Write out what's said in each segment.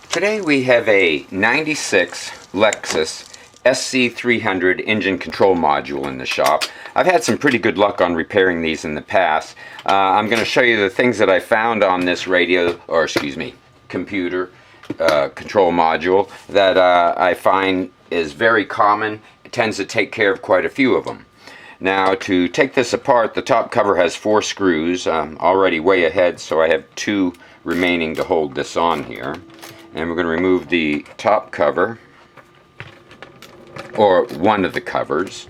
Today we have a 96 Lexus SC300 engine control module in the shop. I've had some pretty good luck on repairing these in the past. I'm going to show you the things that I found on this computer control module that I find is very common. It tends to take care of quite a few of them. Now, to take this apart, the top cover has 4 screws. I'm already way ahead, so I have 2 remaining to hold this on here. And we're going to remove the top cover, or one of the covers.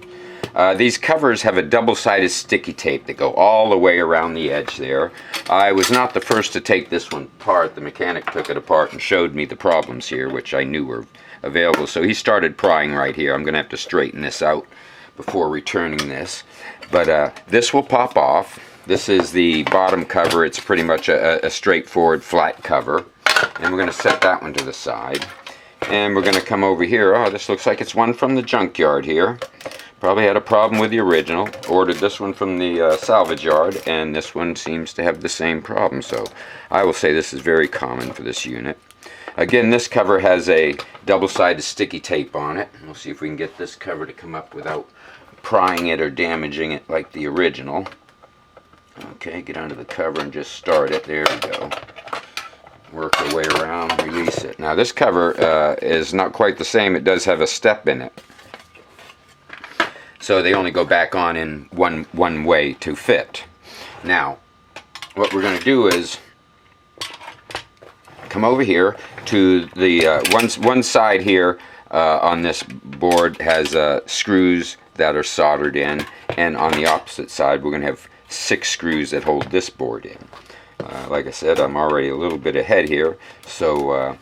These covers have a double-sided sticky tape that go all the way around the edge there. I was not the first to take this one apart. The mechanic took it apart and showed me the problems here, which I knew were available. So he started prying right here. I'm going to have to straighten this out before returning this. But this will pop off. This is the bottom cover. It's pretty much a straightforward flat cover. And we're going to set that one to the side. And we're going to come over here. Oh, this looks like it's one from the junkyard here. Probably had a problem with the original. Ordered this one from the salvage yard, and this one seems to have the same problem. So I will say this is very common for this unit. Again, this cover has a double-sided sticky tape on it. We'll see if we can get this cover to come up without prying it or damaging it like the original. Okay, get under the cover and just start it. There we go. Work our way around, release it. Now this cover is not quite the same. It does have a step in it. So they only go back on in one way to fit. Now, what we're going to do is come over here to the one side here on this board has screws that are soldered in, and on the opposite side we're going to have 6 screws that hold this board in. Like I said, I'm already a little bit ahead here, so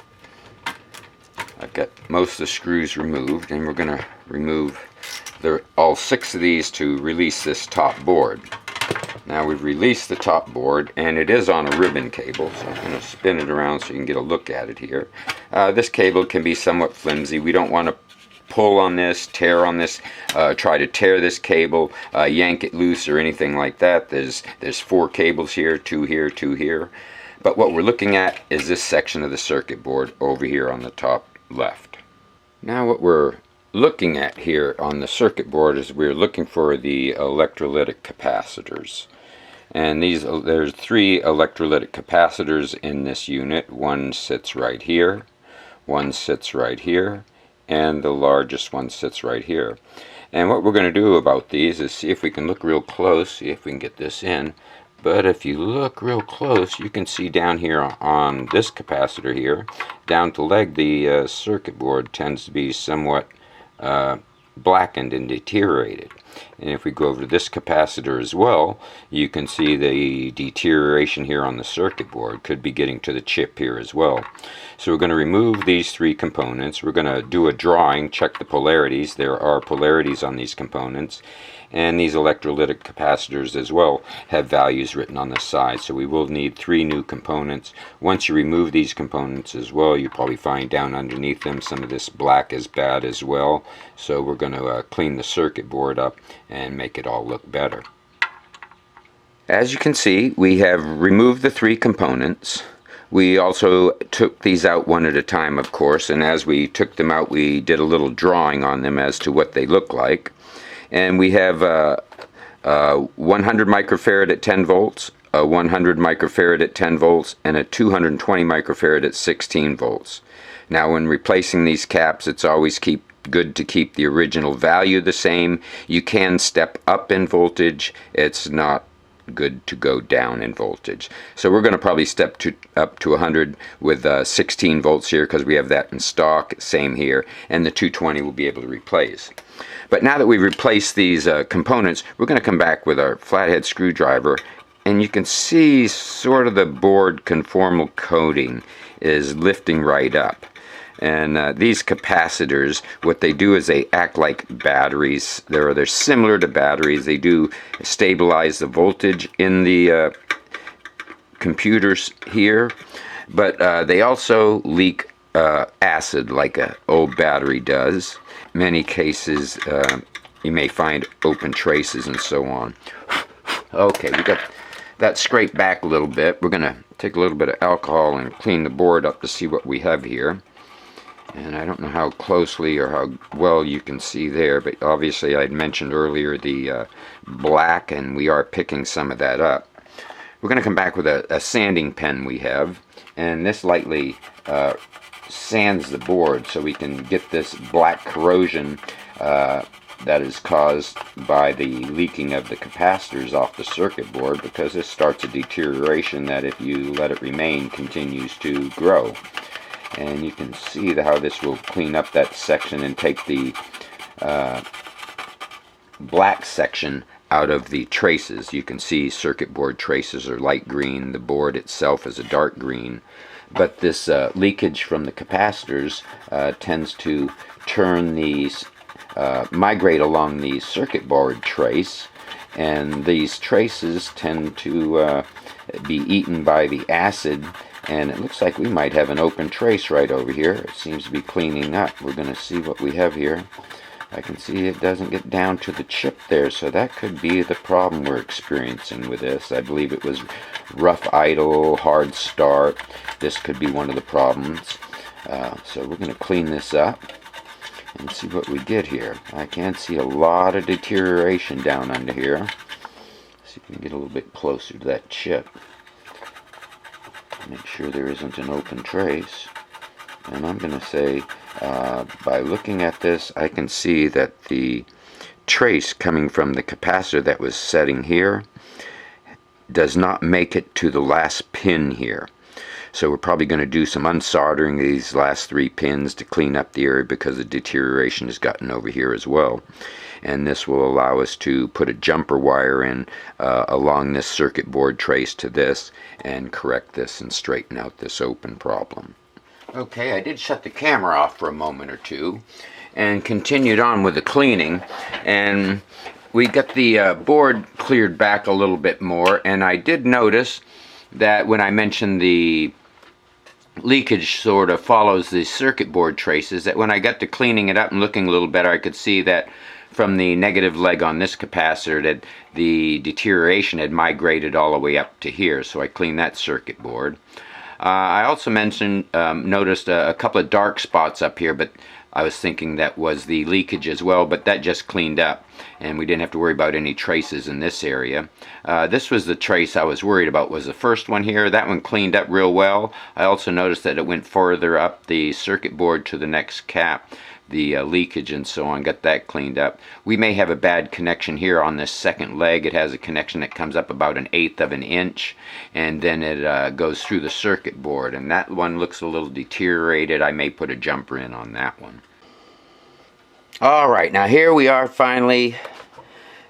I've got most of the screws removed, and we're going to remove all 6 of these to release this top board. Now we've released the top board, and it is on a ribbon cable, so I'm going to spin it around so you can get a look at it here. This cable can be somewhat flimsy. We don't want to pull on this, tear on this, try to tear this cable, yank it loose or anything like that. There's 4 cables here, 2 here, 2 here. But what we're looking at is this section of the circuit board over here on the top left. Now what we're looking at here on the circuit board is we're looking for the electrolytic capacitors. And there's 3 electrolytic capacitors in this unit. One sits right here, one sits right here, and the largest one sits right here. And what we're going to do about these is see if we can look real close, see if we can get this in. But if you look real close, you can see down here on this capacitor here, down to leg, the circuit board tends to be somewhat blackened and deteriorated. And if we go over to this capacitor as well, you can see the deterioration here on the circuit board. Could be getting to the chip here as well. So we're going to remove these 3 components. We're going to do a drawing, check the polarities. There are polarities on these components. And these electrolytic capacitors as well have values written on the side. So we will need 3 new components. Once you remove these components as well, you probably find down underneath them some of this black is bad as well. So we're going to clean the circuit board up and make it all look better. As you can see, we have removed the 3 components. We also took these out one at a time, of course, and as we took them out we did a little drawing on them as to what they look like. And we have 100 microfarad at 10 volts, a 100 microfarad at 10 volts, and a 220 microfarad at 16 volts. Now when replacing these caps, it's always good to keep the original value the same. You can step up in voltage. It's not good to go down in voltage. So we're going to probably step up to 100 with 16 volts here because we have that in stock. Same here. And the 220 we'll be able to replace. But now that we've replaced these components, we're going to come back with our flathead screwdriver, and you can see sort of the board conformal coating is lifting right up. And these capacitors, what they do is they act like batteries. They're similar to batteries. They do stabilize the voltage in the computers here, but they also leak acid like an old battery does. In many cases you may find open traces and so on. Okay, we got that scraped back a little bit. We're going to take a little bit of alcohol and clean the board up to see what we have here. And I don't know how closely or how well you can see there, but obviously I'd mentioned earlier the black, and we are picking some of that up. We're going to come back with a sanding pen we have, and this lightly sands the board so we can get this black corrosion that is caused by the leaking of the capacitors off the circuit board, because this starts a deterioration that, if you let it remain, continues to grow. And you can see how this will clean up that section and take the black section out of the traces. You can see circuit board traces are light green, the board itself is a dark green, but this leakage from the capacitors tends to turn these migrate along the circuit board trace, and these traces tend to be eaten by the acid. And it looks like we might have an open trace right over here. It seems to be cleaning up. We're going to see what we have here. I can see it doesn't get down to the chip there, so that could be the problem we're experiencing with this. I believe it was rough idle, hard start. This could be one of the problems. So we're going to clean this up and see what we get here. I can see a lot of deterioration down under here. See if we can get a little bit closer to that chip. Make sure there isn't an open trace. And I'm going to say, by looking at this, I can see that the trace coming from the capacitor that was setting here does not make it to the last pin here. So we're probably going to do some unsoldering these last 3 pins to clean up the area, because the deterioration has gotten over here as well. And this will allow us to put a jumper wire in along this circuit board trace to this, and correct this and straighten out this open problem. Okay, I did shut the camera off for a moment or two and continued on with the cleaning, and we got the board cleared back a little bit more. And I did notice that when I mentioned the leakage sort of follows the circuit board traces, that when I got to cleaning it up and looking a little better, I could see that from the negative leg on this capacitor that the deterioration had migrated all the way up to here. So I cleaned that circuit board. I also noticed a couple of dark spots up here, but I was thinking that was the leakage as well, but that just cleaned up, and we didn't have to worry about any traces in this area. This was the trace I was worried about, was the first one here. That one cleaned up real well. I also noticed that it went further up the circuit board to the next cap, the leakage and so on. Got that cleaned up. We may have a bad connection here on this second leg. It has a connection that comes up about 1/8 of an inch, and then it goes through the circuit board, and that one looks a little deteriorated. I may put a jumper in on that one. Alright, now here we are, finally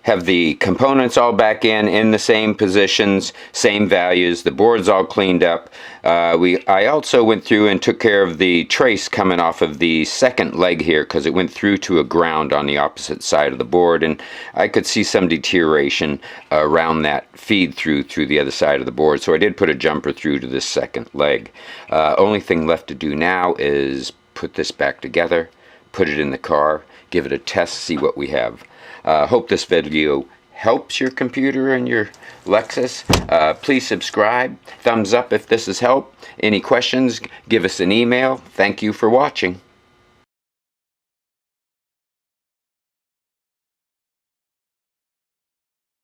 have the components all back in the same positions, same values. The board's all cleaned up. I also went through and took care of the trace coming off of the second leg here, because it went through to a ground on the opposite side of the board, and I could see some deterioration around that feed through the other side of the board. So I did put a jumper through to this second leg. Only thing left to do now is put this back together, put it in the car, give it a test, see what we have. Hope this video helps your computer and your Lexus. Please subscribe. Thumbs up if this has helped. Any questions, give us an email. Thank you for watching.